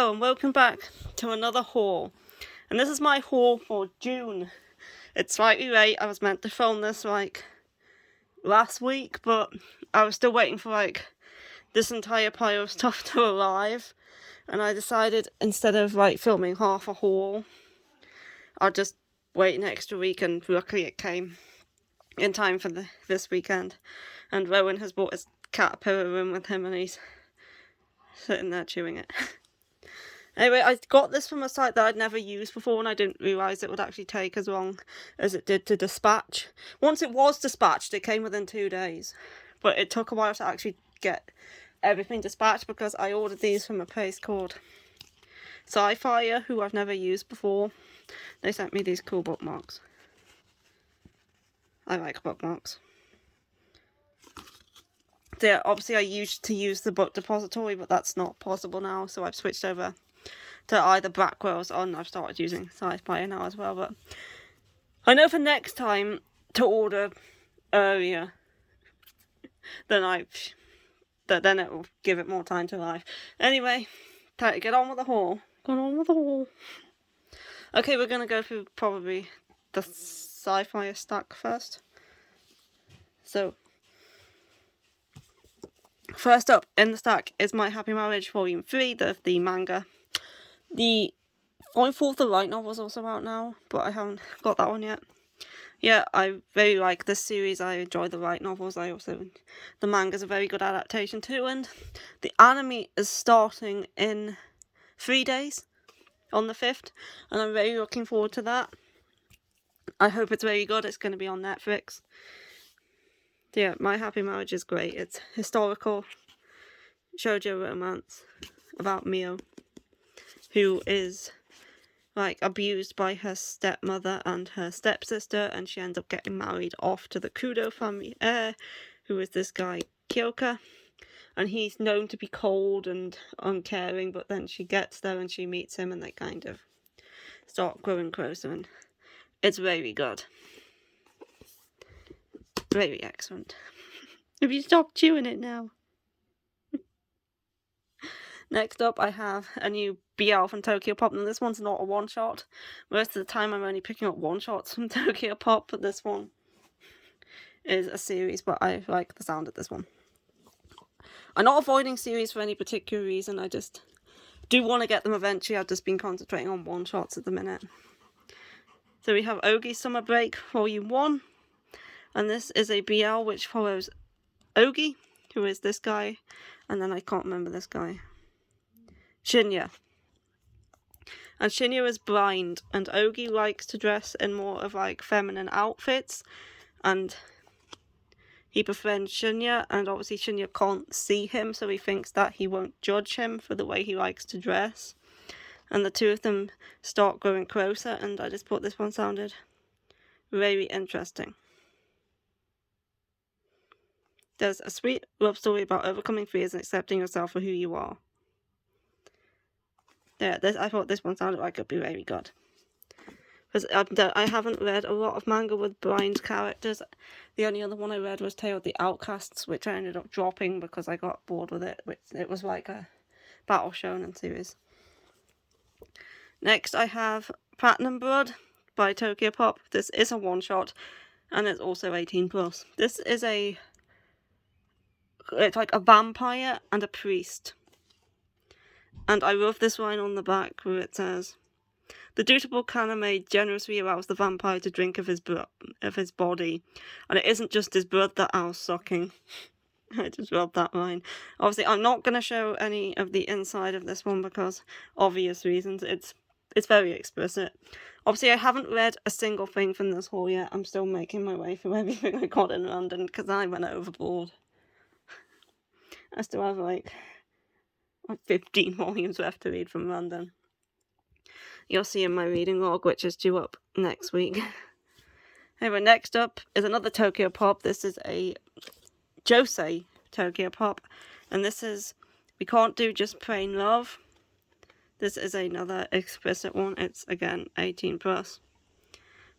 Hello and welcome back to another haul, and this is my haul for June. It's slightly late. I was meant to film this last week, but I was still waiting for this entire pile of stuff to arrive, and I decided instead of filming half a haul, I'll just wait an extra week, and luckily it came in time for this weekend. And Rowan has brought his caterpillar in with him, and he's sitting there chewing it. Anyway, I got this from a site that I'd never used before, and I didn't realise it would actually take as long as it did to dispatch. Once it was dispatched, it came within 2 days. But it took a while to actually get everything dispatched because I ordered these from a place called Sci-Fi, who I've never used before. They sent me these cool bookmarks. I like bookmarks. So yeah, obviously I used to use the book depository, but that's not possible now, so I've switched over to either Blackwell's, and I've started using Sci-Fi now as well. But I know for next time to order earlier, then it will give it more time to arrive. Anyway, time to get on with the haul. Okay, we're gonna go through probably the Sci-Fi stack first. So, first up in the stack is My Happy Marriage Volume 3, the manga. The Volume 4 of the light novel is also out now, but I haven't got that one yet. Yeah, I very like this series. I enjoy the light novels. The manga's a very good adaptation too, and the anime is starting in 3 days, on the 5th, and I'm very looking forward to that. I hope it's very good. It's going to be on Netflix. Yeah, My Happy Marriage is great. It's historical shoujo romance about Mio, who is abused by her stepmother and her stepsister, and she ends up getting married off to the Kudo family heir, who is this guy Kyoka, and he's known to be cold and uncaring, but then she gets there and she meets him, and they kind of start growing closer, and it's very good. Very excellent. Have you stopped chewing it now? Next up, I have a new BL from Tokyo Pop, and this one's not a one-shot. Most of the time I'm only picking up one-shots from Tokyo Pop, but this one is a series, but I like the sound of this one. I'm not avoiding series for any particular reason, I just do want to get them eventually. I've just been concentrating on one-shots at the minute. So we have Ogie Summer Break Volume 1, and this is a BL which follows Ogie, who is this guy, and then I can't remember this guy. Shinya. And Shinya is blind, and Ogie likes to dress in more of feminine outfits, and he befriends Shinya, and obviously Shinya can't see him, so he thinks that he won't judge him for the way he likes to dress. And the two of them start growing closer, and I just thought this one sounded very interesting. There's a sweet love story about overcoming fears and accepting yourself for who you are. Yeah, I thought this one sounded like it would be very good. Because I haven't read a lot of manga with blind characters. The only other one I read was Tale of the Outcasts, which I ended up dropping because I got bored with it. It was like a battle shonen series. Next I have Platinum Blood by Tokyo Pop. This is a one-shot, and it's also 18+. This is it's like a vampire and a priest. And I love this line on the back where it says, "The dutiful Kaname generously allows the vampire to drink of his body, and it isn't just his blood that Al's sucking." I just love that line. Obviously, I'm not going to show any of the inside of this one because obvious reasons. It's very explicit. Obviously, I haven't read a single thing from this haul yet. I'm still making my way through everything I got in London because I went overboard. I still have 15 volumes left to read from London. You'll see in my reading log, which is due up next week. Anyway, next up is another Tokyo Pop. This is a Josei Tokyo Pop, and this is We Can't Do Just Plain Love. This is another explicit one. It's again 18+.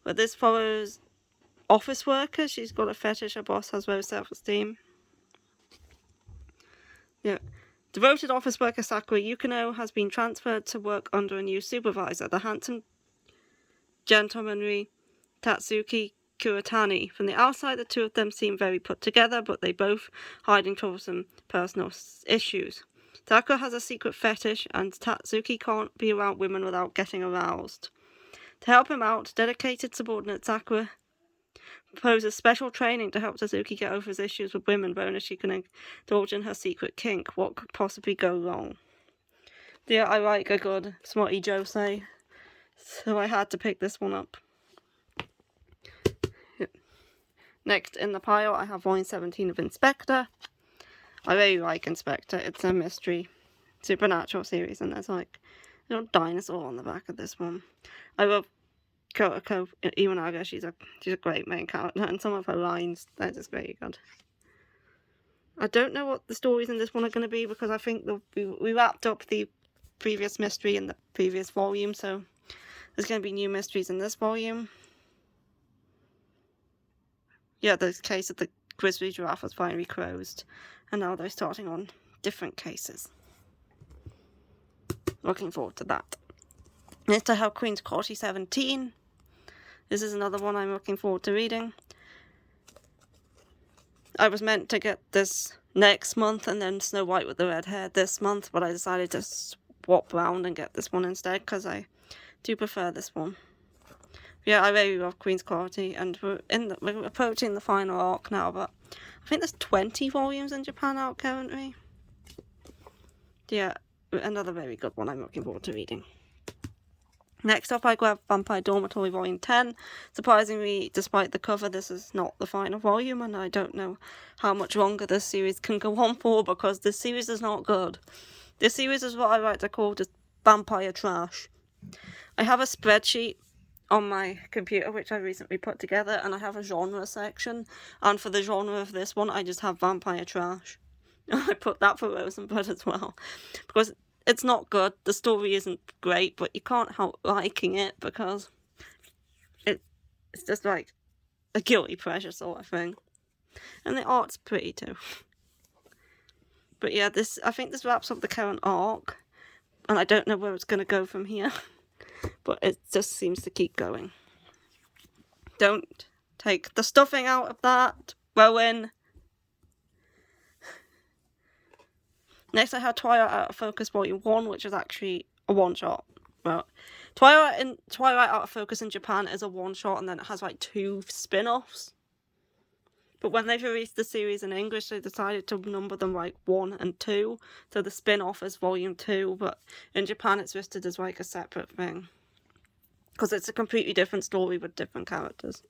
But this follows office worker. She's got a fetish. Her boss has low self-esteem. Yeah, Devoted office worker Sakura Yukino has been transferred to work under a new supervisor, the handsome gentlemanly Tatsuki Kuretani. From the outside, the two of them seem very put together, but they both hiding troublesome personal issues. Sakura has a secret fetish, and Tatsuki can't be around women without getting aroused. To help him out, dedicated subordinate Sakura proposes special training to help Tatsuki get over his issues with women, but only she can indulge in her secret kink. What could possibly go wrong? Yeah, I like a good smutty josei, so I had to pick this one up. Next in the pile, I have volume 17 of Inspector. I really like Inspector. It's a mystery supernatural series, and there's like a little dinosaur on the back of this one. I love Kotoko Iwanaga. She's a great main character, and some of her lines, they're just very good. I don't know what the stories in this one are going to be, because I think we wrapped up the previous mystery in the previous volume, so there's going to be new mysteries in this volume. Yeah, the case of the grizzly giraffe was finally closed, and now they're starting on different cases. Looking forward to that. Next I have Queen's Quality 17. This is another one I'm looking forward to reading. I was meant to get this next month and then Snow White with the Red Hair this month, but I decided to swap round and get this one instead, because I do prefer this one. Yeah, I really love Queen's Quality, and we're approaching the final arc now, but I think there's 20 volumes in Japan out currently. Yeah, another very good one I'm looking forward to reading. Next up, I grab Vampire Dormitory Volume 10. Surprisingly, despite the cover, this is not the final volume, and I don't know how much longer this series can go on for, because this series is not good. This series is what I like to call just vampire trash. I have a spreadsheet on my computer which I recently put together, and I have a genre section, and for the genre of this one I just have vampire trash. I put that for Rosenblood as well, because it's not good, the story isn't great, but you can't help liking it because it's just like a guilty pleasure sort of thing, and the art's pretty too. But yeah, I think this wraps up the current arc, and I don't know where it's going to go from here. But it just seems to keep going. Don't take the stuffing out of that, Rowan. Next I have Twilight Out of Focus Volume 1, which is actually a one-shot. Well, Twilight Out of Focus in Japan is a one-shot, and then it has like 2 spin-offs. But when they've released the series in English, they decided to number them like 1 and 2. So the spin-off is Volume 2, but in Japan it's listed as like a separate thing, because it's a completely different story with different characters.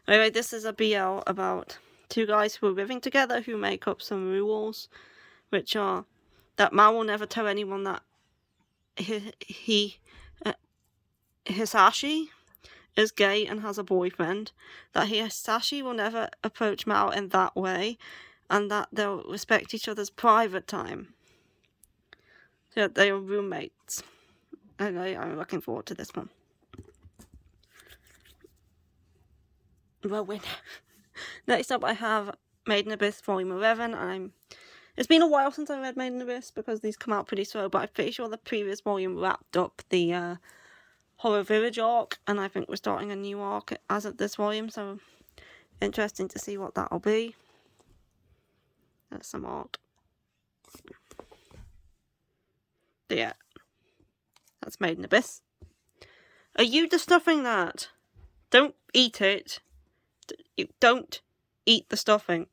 Anyway, this is a BL about 2 guys who are living together who make up some rules, which are that Mao will never tell anyone that Hisashi is gay and has a boyfriend, that Hisashi will never approach Mao in that way, and that they'll respect each other's private time. So they are roommates. Anyway, I'm looking forward to this one. Well, next up I have Made in Abyss Volume 11, and it's been a while since I read Made in Abyss because these come out pretty slow, but I'm pretty sure the previous volume wrapped up the Horror Village arc, and I think we're starting a new arc as of this volume, so interesting to see what that'll be. There's some art. But yeah, that's Made in Abyss. Are you just stuffing that? Don't eat it. You don't eat the stuffing.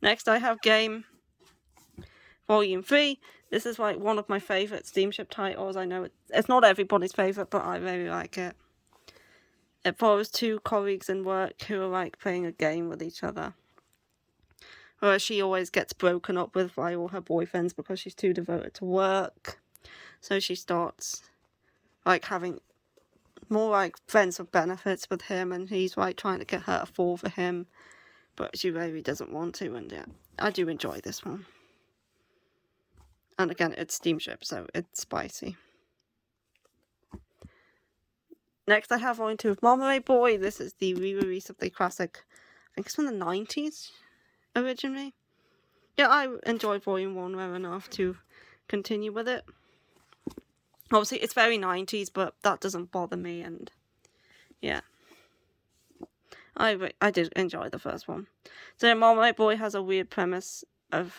Next I have Game Volume 3. This is like one of my favourite steamship titles. I know it's not everybody's favourite, but I really like it. It follows 2 colleagues in work who are like playing a game with each other, where she always gets broken up with by all her boyfriends because she's too devoted to work. So she starts like having more like friends with benefits with him, and he's like trying to get her to fall for him, but she really doesn't want to. And yeah, I do enjoy this one. And again, it's steamship, so it's spicy. Next I have Volume 2 of Marmalade Boy. This is the re-release of the classic think it's from the 90s originally. Yeah, I enjoyed Volume 1 well enough to continue with it. Obviously, it's very 90s, but that doesn't bother me, and yeah. I did enjoy the first one. So, Marmite Boy has a weird premise of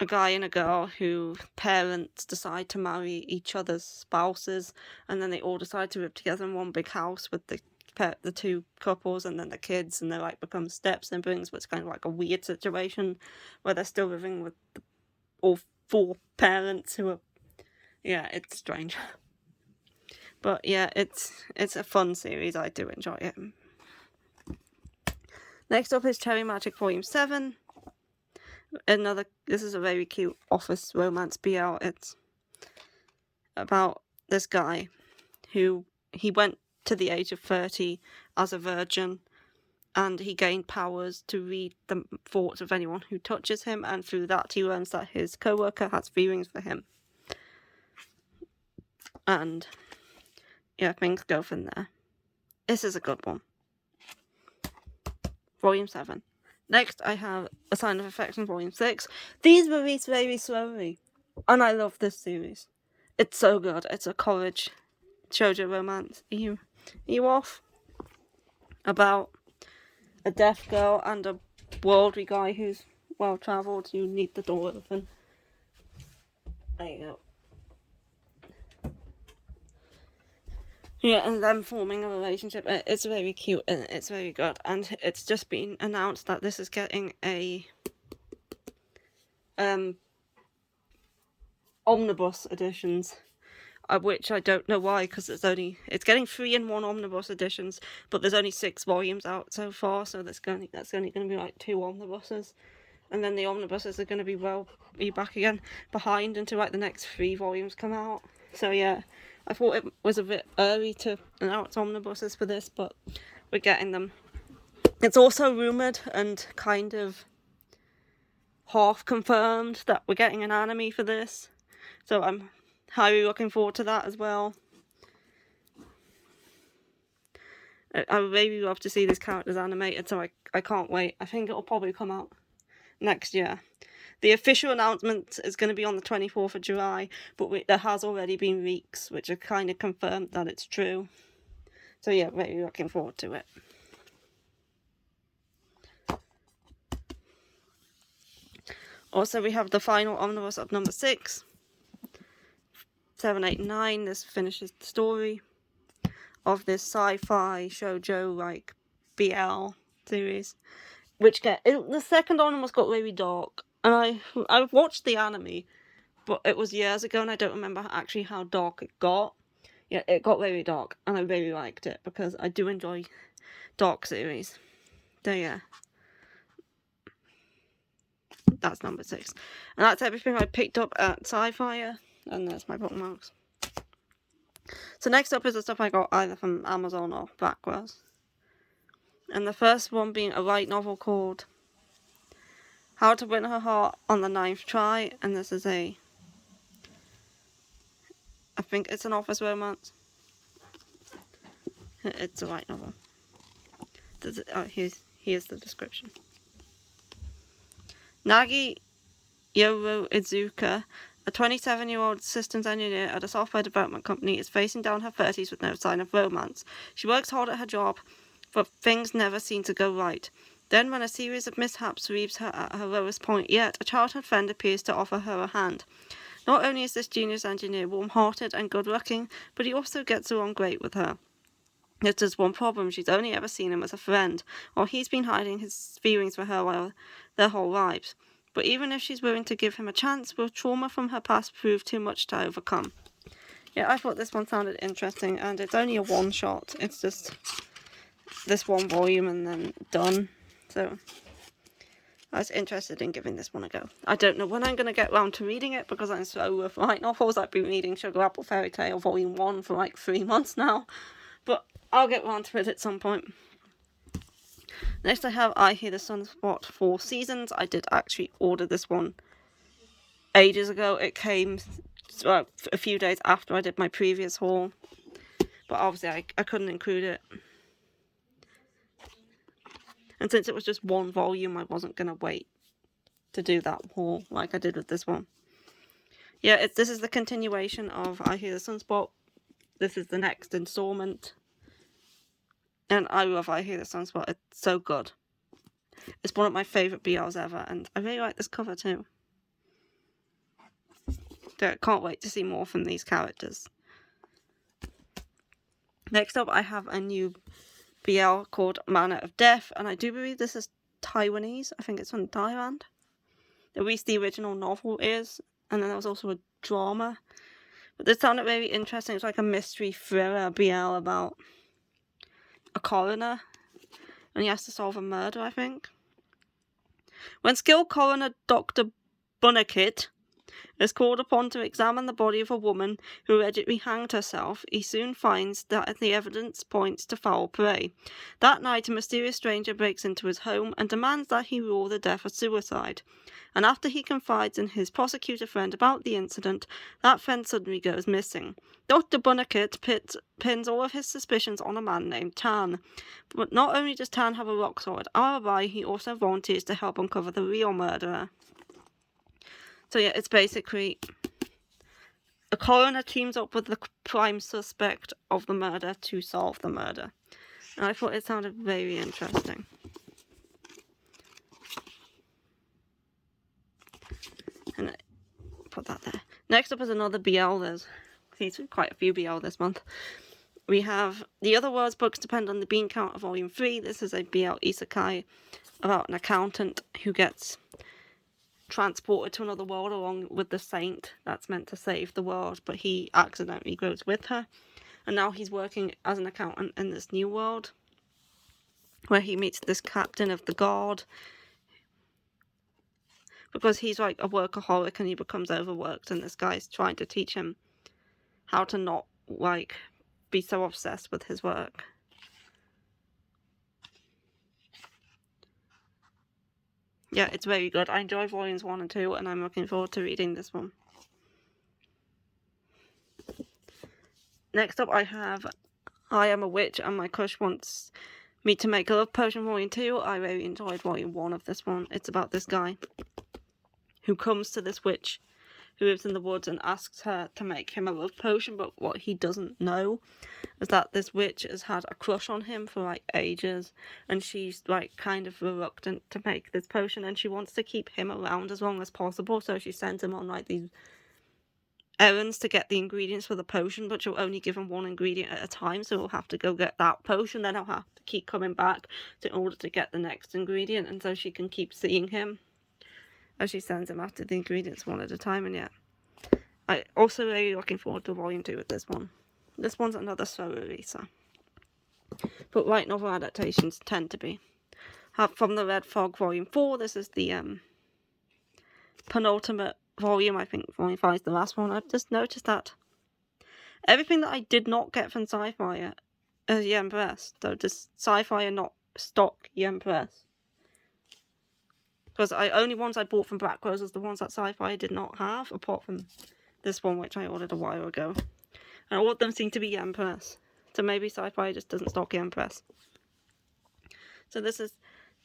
a guy and a girl who parents decide to marry each other's spouses, and then they all decide to live together in one big house with the two couples and then the kids, and they like become step siblings, but it's kind of like a weird situation where they're still living with all four parents who are, yeah, it's strange. But yeah, it's a fun series. I do enjoy it. Next up is Cherry Magic Volume 7. This is a very cute office romance BL. It's about this guy who he went to the age of 30 as a virgin, and he gained powers to read the thoughts of anyone who touches him, and through that he learns that his co-worker has feelings for him. And yeah, things go from there. This is a good one. Volume 7. Next, I have A Sign of Affection Volume 6. These release very slowly, and I love this series. It's so good. It's a college shoujo romance. Are you off? About a deaf girl and a worldly guy who's well-travelled. You need the door open. There you go. Yeah, and them forming a relationship. It's very cute and it's very good. And it's just been announced that this is getting a omnibus editions, which I don't know why, because it's getting 3-in-1 omnibus editions, but there's only 6 volumes out so far, so that's only going to be like 2 omnibuses, and then the omnibuses are going to be back again behind until like the next 3 volumes come out. So yeah, I thought it was a bit early to announce omnibuses for this, but we're getting them. It's also rumoured and kind of half confirmed that we're getting an anime for this, so I'm highly looking forward to that as well. I would really love to see these characters animated, so I can't wait. I think it'll probably come out next year. The official announcement is going to be on the 24th of July, but there has already been leaks which have kind of confirmed that it's true. So yeah, really looking forward to it. Also, we have the final omnibus of number 6. 7, 8, and 9. This finishes the story of this sci-fi shoujo like BL series, the second omnibus got really dark, and I've watched the anime, but it was years ago and I don't remember actually how dark it got. Yeah, it got very dark, and I really liked it because I do enjoy dark series. So yeah, that's number 6, and that's everything I picked up at Sci-Fi, and that's my bookmarks. So next up is the stuff I got either from Amazon or Blackwell's. And the first one being a light novel called How to Win Her Heart on the 9th Try. And this is I think it's an office romance. It's a light novel. Here's the description. Nagi Yoro Izuka, a 27-year-old systems engineer at a software development company, is facing down her 30s with no sign of romance. She works hard at her job, but things never seem to go right. Then, when a series of mishaps leaves her at her lowest point yet, a childhood friend appears to offer her a hand. Not only is this genius engineer warm-hearted and good-looking, but he also gets along great with her. There's just one problem: she's only ever seen him as a friend, while he's been hiding his feelings for her their whole lives. But even if she's willing to give him a chance, will trauma from her past prove too much to overcome? Yeah, I thought this one sounded interesting, and it's only a one-shot. It's just this one volume and then done. So I was interested in giving this one a go. I don't know when I'm going to get round to reading it, because I'm slow with light novels. I've been reading Sugar Apple Fairytale Volume 1 for like 3 months now, but I'll get round to it at some point. Next I have I Hear the Sunspot 4 Seasons. I did actually order this one ages ago. It came a few days after I did my previous haul, but obviously I couldn't include it. And since it was just one volume, I wasn't going to wait to do that haul like I did with this one. Yeah, this is the continuation of I Hear the Sunspot. This is the next installment. And I love I Hear the Sunspot. It's so good. It's one of my favourite BLs ever, and I really like this cover too. So I can't wait to see more from these characters. Next up, I have a new BL called Manner of Death, and I do believe this is Taiwanese. I think it's from Thailand. At least the original novel is, and then there was also a drama. But this sounded very interesting. It's like a mystery thriller BL about a coroner, and he has to solve a murder, I think. When skilled coroner Dr. Bunakit is called upon to examine the body of a woman who allegedly hanged herself, he soon finds that the evidence points to foul play. That night, a mysterious stranger breaks into his home and demands that he rule the death as suicide. And after he confides in his prosecutor friend about the incident, that friend suddenly goes missing. Dr. Bunakit pins all of his suspicions on a man named Tan. But not only does Tan have a rock-solid alibi, he also volunteers to help uncover the real murderer. So yeah, it's basically a coroner teams up with the prime suspect of the murder to solve the murder. And I thought it sounded very interesting. And I put that there. Next up is another BL. There's quite a few BL this month. We have The Other World's Books Depend on the Bean Counter Volume 3. This is a BL isekai about an accountant who gets transported to another world along with the saint that's meant to save the world, but he accidentally goes with her, and now he's working as an accountant in this new world where he meets this captain of the guard because he's like a workaholic and he becomes overworked, and this guy's trying to teach him how to not like be so obsessed with his work. Yeah, it's very good. I enjoy volumes 1 and 2, and I'm looking forward to reading this one. Next up, I have I Am a Witch and My Crush Wants Me to Make a Love Potion Volume 2. I really enjoyed Volume 1 of this one. It's about this guy who comes to this witch who lives in the woods and asks her to make him a love potion, but what he doesn't know is that this witch has had a crush on him for like ages, and she's like kind of reluctant to make this potion, and she wants to keep him around as long as possible, so she sends him on like these errands to get the ingredients for the potion, but she'll only give him one ingredient at a time, so he'll have to go get that potion, then he'll have to keep coming back in order to get the next ingredient, and so she can keep seeing him as she sends him after the ingredients one at a time. And yeah, I also really looking forward to Volume 2 with this one. This one's another slow releaser, but light novel adaptations tend to be. From the Red Fog Volume 4, this is the penultimate volume. I think Volume 5 is the last one. I've just noticed that everything that I did not get from Sci-Fi as Yen Press, though just Sci-Fi and not stock Yen Press. Because only ones I bought from Black Rose was the ones that Sci-Fi did not have, apart from this one, which I ordered a while ago. And all of them seem to be Yen Press. So maybe Sci-Fi just doesn't stock Yen Press. So this is,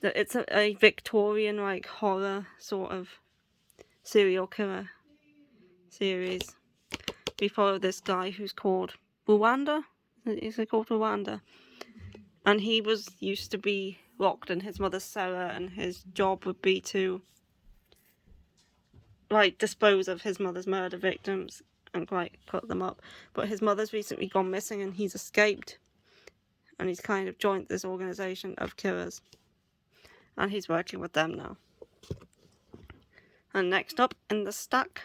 it's a Victorian, like, horror sort of serial killer series. We follow this guy who's called Buwanda. Is he called Buwanda? And he used to be locked in his mother's cellar, and his job would be to like dispose of his mother's murder victims and like cut them up. But his mother's recently gone missing and he's escaped, and he's kind of joined this organization of killers, and he's working with them now. And next up in the stack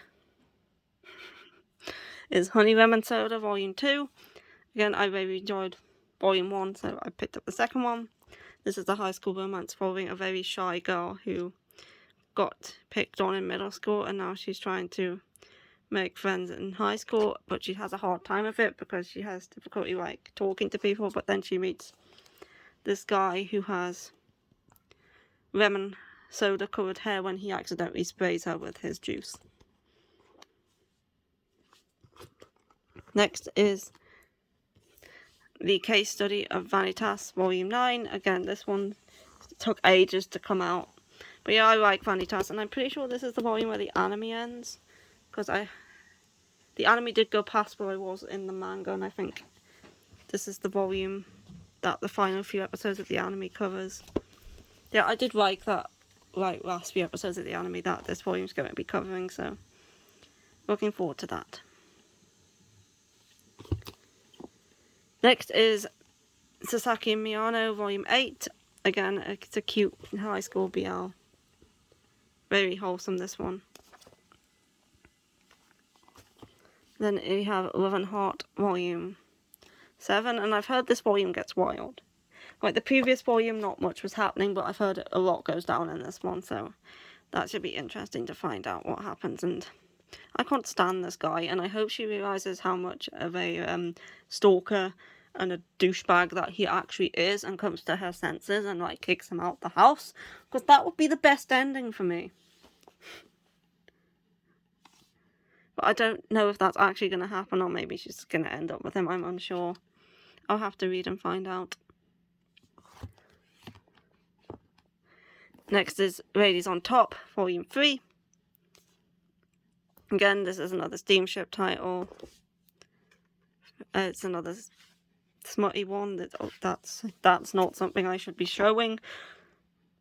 is Honey Lemon Soda Volume 2. Again, I really enjoyed Volume 1, so I picked up the second one. This is the high school romance following a very shy girl who got picked on in middle school, and now she's trying to make friends in high school, but she has a hard time of it because she has difficulty like talking to people. But then she meets this guy who has lemon soda coloured hair when he accidentally sprays her with his juice. Next is the case study of Vanitas Volume 9. Again, this one took ages to come out. But yeah, I like Vanitas, and I'm pretty sure this is the volume where the anime ends, because the anime did go past where I was in the manga, and I think this is the volume that the final few episodes of the anime covers. Yeah, I did like that, like, last few episodes of the anime that this volume's going to be covering, so looking forward to that. Next is Sasaki Miano, Volume 8. Again, it's a cute high school BL. Very wholesome, this one. Then we have Love and Heart, Volume 7. And I've heard this volume gets wild. Like the previous volume, not much was happening, but I've heard a lot goes down in this one. So that should be interesting to find out what happens. And I can't stand this guy. And I hope she realises how much of a stalker and a douchebag that he actually is, and comes to her senses and like kicks him out the house, because that would be the best ending for me. But I don't know if that's actually going to happen, or maybe she's going to end up with him. I'm unsure. I'll have to read and find out. Next is Ladies on Top, Volume 3. Again, this is another steamship title. It's another smutty one. That's not something I should be showing.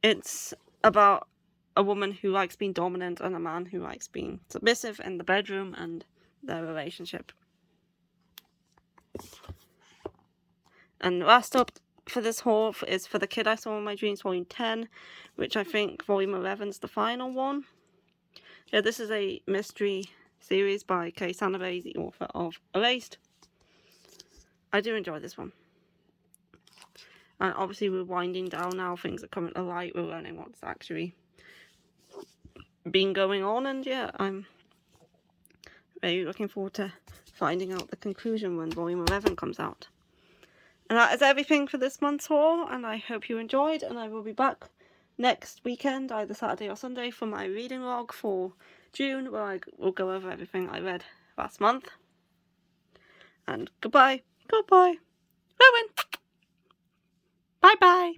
It's about a woman who likes being dominant and a man who likes being submissive in the bedroom and their relationship. And last up for this haul is For the Kid I Saw in My Dreams, Volume 10, which I think Volume 11 is the final one. Yeah, this is a mystery series by Kei Sanabe, the author of Erased. I do enjoy this one. And obviously we're winding down now, things are coming to light, we're learning what's actually been going on, and yeah, I'm very looking forward to finding out the conclusion when Volume 11 comes out. And that is everything for this month's haul, and I hope you enjoyed, and I will be back next weekend, either Saturday or Sunday, for my reading log for June, where I will go over everything I read last month. And goodbye. Goodbye. Rowan. Bye-bye.